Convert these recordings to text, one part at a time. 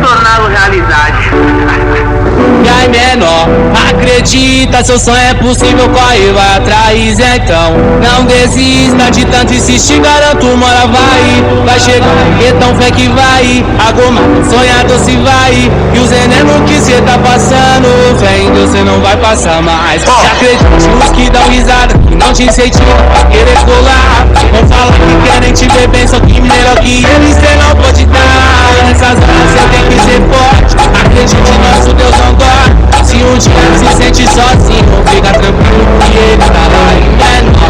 torná-lo realidade. E aí, menor, acredita, seu sonho é possível, corre, vai atrás então. Não desista de tanto insistir, garanto uma hora vai chegar, então fé que vai. A goma sonhador se vai, e os venenos que cê tá passando, vem, você não vai passar mais. Se acredite, os que dão risada, que não te incentivam pra querer colar. Vão falar que querem te ver bem, só que melhor que eles cê não pode dar. Nessas horas cê tem que ser forte, acredite, nosso Deus não gosta. Se um dia se sente sozinho, fica tranquilo que ele tá lá em menor.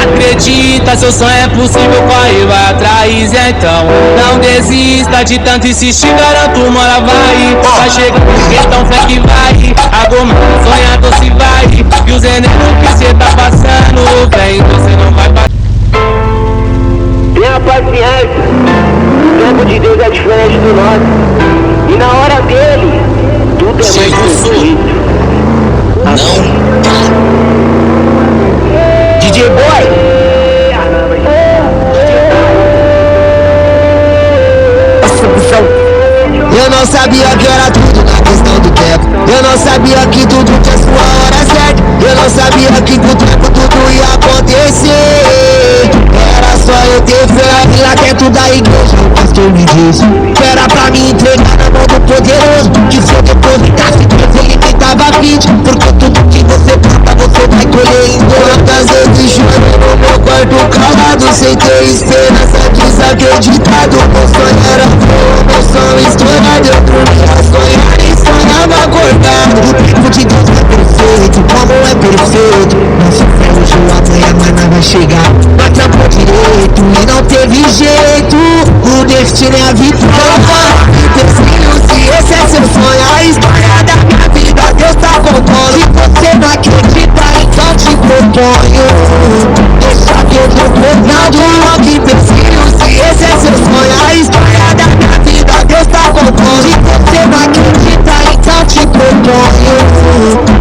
Acredita, seu sonho é possível, corre, vai atrás então. Não desista de tanto insistir, garanto uma hora vai chegar, então fé que vai. A goma sonhador se vai, e os venenos que cê tá passando, vem, você não vai passar. Tenha paciência, o tempo de Deus é diferente do nosso, e na hora dele tudo é mais perfeito. Não. DJ Boy. Eu não sabia que era tudo na questão do tempo. Eu não sabia que tudo tinha sua hora certa. Eu não sabia que com o tempo tudo ia acontecer. Era só eu ter fé. Lá dentro da igreja o pastor me disse que era pra me entregar na mão do poderoso, que se eu depositasse Deus ele me dava fit. Porque tudo que você planta você vai colher em quantas vezes chorei no meu quarto calado, sem ter esperança, desacreditado. Meu sonho era meu, meu sonho estourado. Eu dormia a sonhar e sonhava acordado. O tempo de Deus é perfeito, como é perfeito. Nosso fé hoje ou amanhã, mas não vai chegar. Mas trampou direito e não teve jeito. O destino é a vitória. E teus filhos, se esse é seu sonho, a história da minha vida Deus tá contando. Se você não acredita, então te proponho, deixa que eu tô contando. Que teus filhos, se esse é seu sonho, a história da minha vida Deus tá contando. Se você não acredita, então te proponho,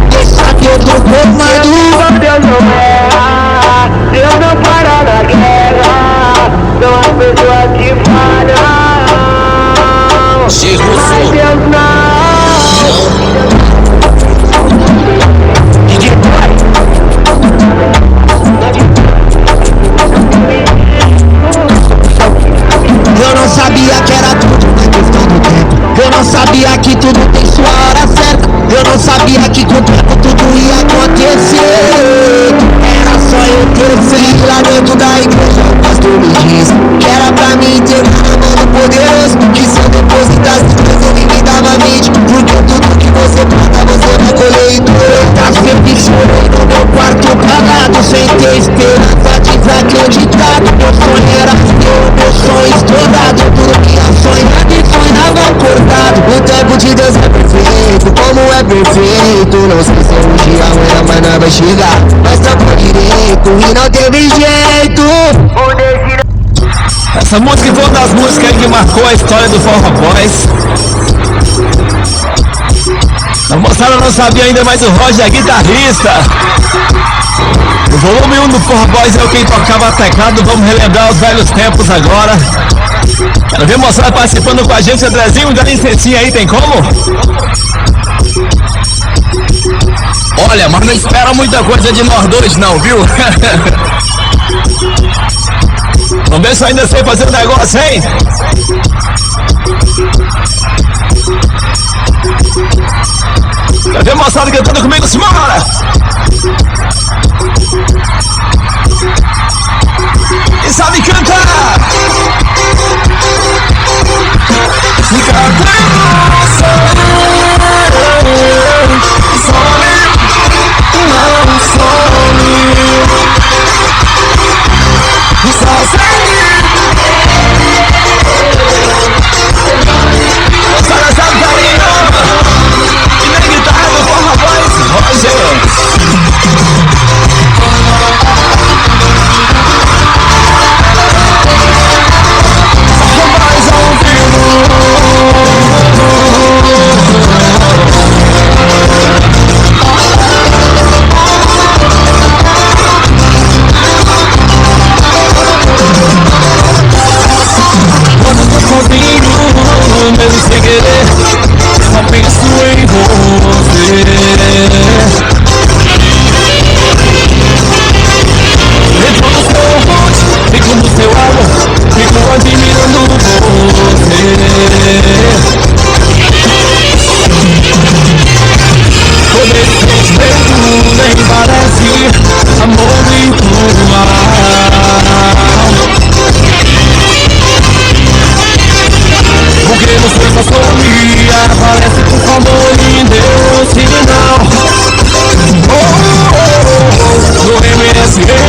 deixa que eu tô contando. Deus não erra, Deus não para na guerra, são as pessoas que falham. Chegou o Mas som. Deus não. DJ Boy. Eu não sabia que era tudo na questão do tempo. Eu não sabia que tudo tem sua hora certa. Eu não sabia que com o tempo tudo ia acontecer. Era só eu ter fé. Lá dentro da igreja o pastor me disse que era pra mim entregar na mão do poderoso, que se eu depositasse Deus ele me dava mente. Porque tudo que você planta você vai colher em dor. Eu sempre chorei no meu quarto calado, sem ter esperança, desacreditado. Meu sonho era meu sonho estourado. Eu dormia sonhando e sonhava acordado. O tempo de Deus é perfeito, como é perfeito. Não esqueceu um dia, amanhã, mas não vai chegar. Mas trampou direito e não teve jeito. Essa música foi uma das músicas que marcou a história do Forró Boys. A moçada não sabia ainda, mas o Roger é guitarrista. O volume 1 do Forró Boys é o quem tocava teclado. Vamos relembrar os velhos tempos agora. Quero ver a moçada participando com a gente. Andrezinho, dá licencinha aí, tem como? Olha, mas não espera muita coisa de nós dois não, viu? Vamos ver se eu ainda sei fazer o negócio, hein? Quero ver a moçada cantando comigo, simbora! E sabe cantar! no seu só sorria. Parece que o favor me deu um sinal. No MSN